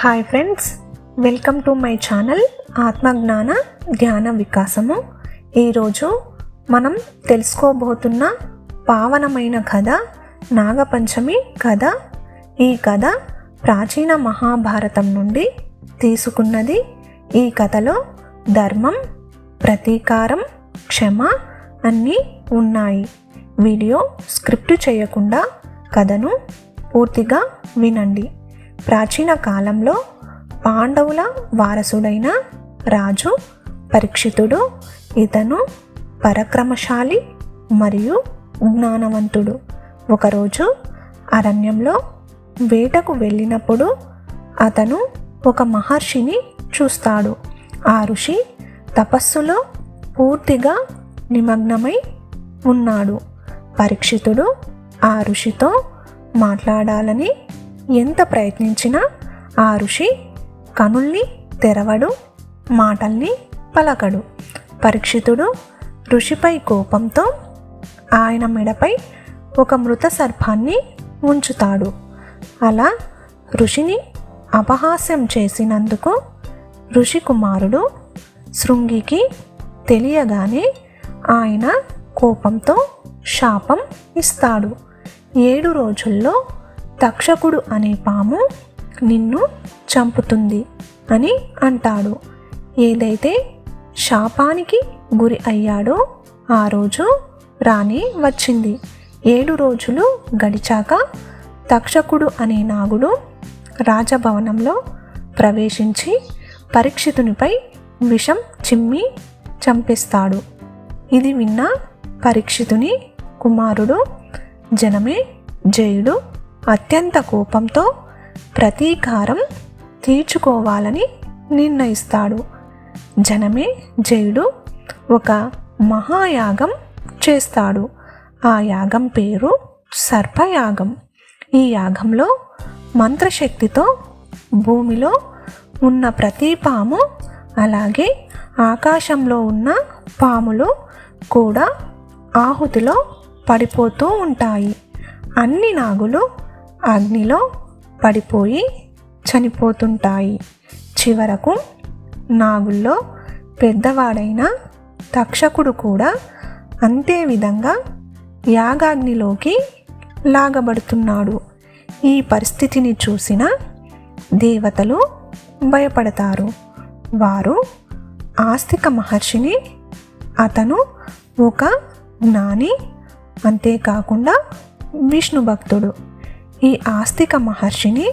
Hi friends, welcome to my channel ఆత్మజ్ఞాన ధ్యాన వికాసము. ఈరోజు మనం తెలుసుకోబోతున్న పావనమైన కథ నాగపంచమి కథ. ఈ కథ ప్రాచీన మహాభారతం నుండి తీసుకున్నది. ఈ కథలో ధర్మం, ప్రతీకారం, క్షమ అన్నీ ఉన్నాయి. వీడియో స్క్రిప్ట్ చేయకుండా కథను పూర్తిగా వినండి. ప్రాచీన కాలంలో పాండవుల వారసుడైన రాజు పరీక్షితుడు. ఇతను పరాక్రమశాలి మరియు జ్ఞానవంతుడు. ఒకరోజు అరణ్యంలో వేటకు వెళ్ళినప్పుడు అతను ఒక మహర్షిని చూస్తాడు. ఆ ఋషి తపస్సులో పూర్తిగా నిమగ్నమై ఉన్నాడు. పరీక్షితుడు ఆ ఋషితో మాట్లాడాలని ఎంత ప్రయత్నించినా ఆ ఋషి కనుల్ని తెరవడు, మాటల్ని పలకడు. పరీక్షితుడు ఋషిపై కోపంతో ఆయన మెడపై ఒక మృత సర్పాన్ని ఉంచుతాడు. అలా ఋషిని అపహాస్యం చేసినందుకు ఋషి కుమారుడు శృంగికి తెలియగానే ఆయన కోపంతో శాపం ఇస్తాడు. 7 రోజుల్లో తక్షకుడు అనే పాము నిన్ను చంపుతుంది అని అంటాడు. ఏదైతే శాపానికి గురి అయ్యాడో ఆ రోజు రానే వచ్చింది. 7 రోజులు గడిచాక తక్షకుడు అనే నాగుడు రాజభవనంలో ప్రవేశించి పరీక్షితునిపై విషం చిమ్మి చంపేస్తాడు. ఇది విన్న పరీక్షితుని కుమారుడు జనమే జయుడు అత్యంత కోపంతో ప్రతీకారం తీర్చుకోవాలని నిర్ణయిస్తాడు. జనమే జయుడు ఒక మహాయాగం చేస్తాడు. ఆ యాగం పేరు సర్పయాగం. ఈ యాగంలో మంత్రశక్తితో భూమిలో ఉన్న ప్రతి పాము, అలాగే ఆకాశంలో ఉన్న పాములు కూడా ఆహుతిలో పడిపోతూ ఉంటాయి. అన్ని నాగులు అగ్నిలో పడిపోయి చనిపోతుంటాయి. చివరకు నాగుల్లో పెద్దవాడైన తక్షకుడు కూడా అంతే విధంగా యాగాగ్నిలోకి లాగబడుతున్నాడు. ఈ పరిస్థితిని చూసిన దేవతలు భయపడతారు. వారు ఆస్తిక మహర్షిని, అతను ఒక జ్ఞాని, అంతేకాకుండా విష్ణు భక్తుడు, ఈ ఆస్తిక మహర్షిని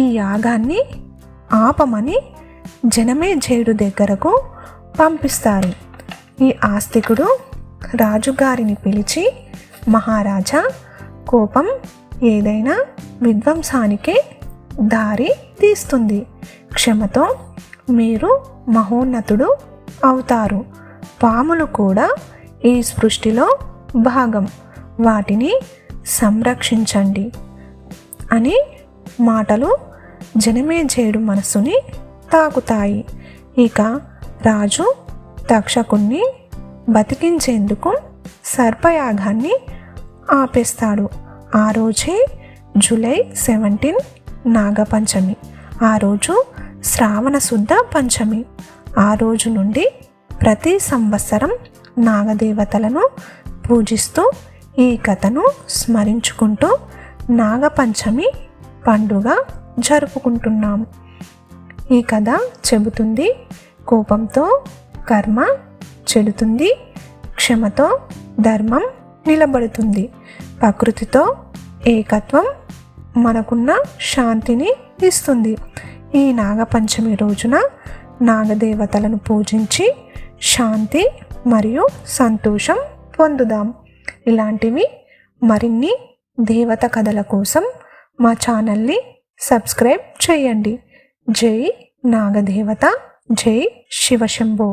ఈ యాగాన్ని ఆపమని జనమే జయుడు దగ్గరకు పంపిస్తారు. ఈ ఆస్తికుడు రాజుగారిని పిలిచి, మహారాజా, కోపం ఏదైనా విధ్వంసానికే దారి తీస్తుంది. క్షమతో మీరు మహోన్నతుడు అవుతారు. పాములు కూడా ఈ సృష్టిలో భాగం, వాటిని సంరక్షించండి అని మాటలు జనమేజయుడు మనసుని తాకుతాయి. ఇక రాజు తక్షకుణ్ణి బతికించేందుకు సర్పయాగాన్ని ఆపేస్తాడు. ఆ రోజే జూలై 17 నాగపంచమి. ఆ రోజు శ్రావణ శుద్ధ పంచమి. ఆ రోజు నుండి ప్రతి సంవత్సరం నాగదేవతలను పూజిస్తూ ఈ కథను స్మరించుకుంటూ నాగపంచమి పండుగ జరుపుకుంటున్నాం. ఈ కథ చెబుతుంది, కోపంతో కర్మ చెడుతుంది, క్షమతో ధర్మం నిలబడుతుంది, ప్రకృతితో ఏకత్వం మనకున్న శాంతిని ఇస్తుంది. ఈ నాగపంచమి రోజున నాగదేవతలను పూజించి శాంతి మరియు సంతోషం పొందుదాం. ఇలాంటివి మరిన్ని దేవత కథల కోసం మా ఛానల్ని సబ్స్క్రైబ్ చేయండి. జై నాగదేవత, జై శివశంభో.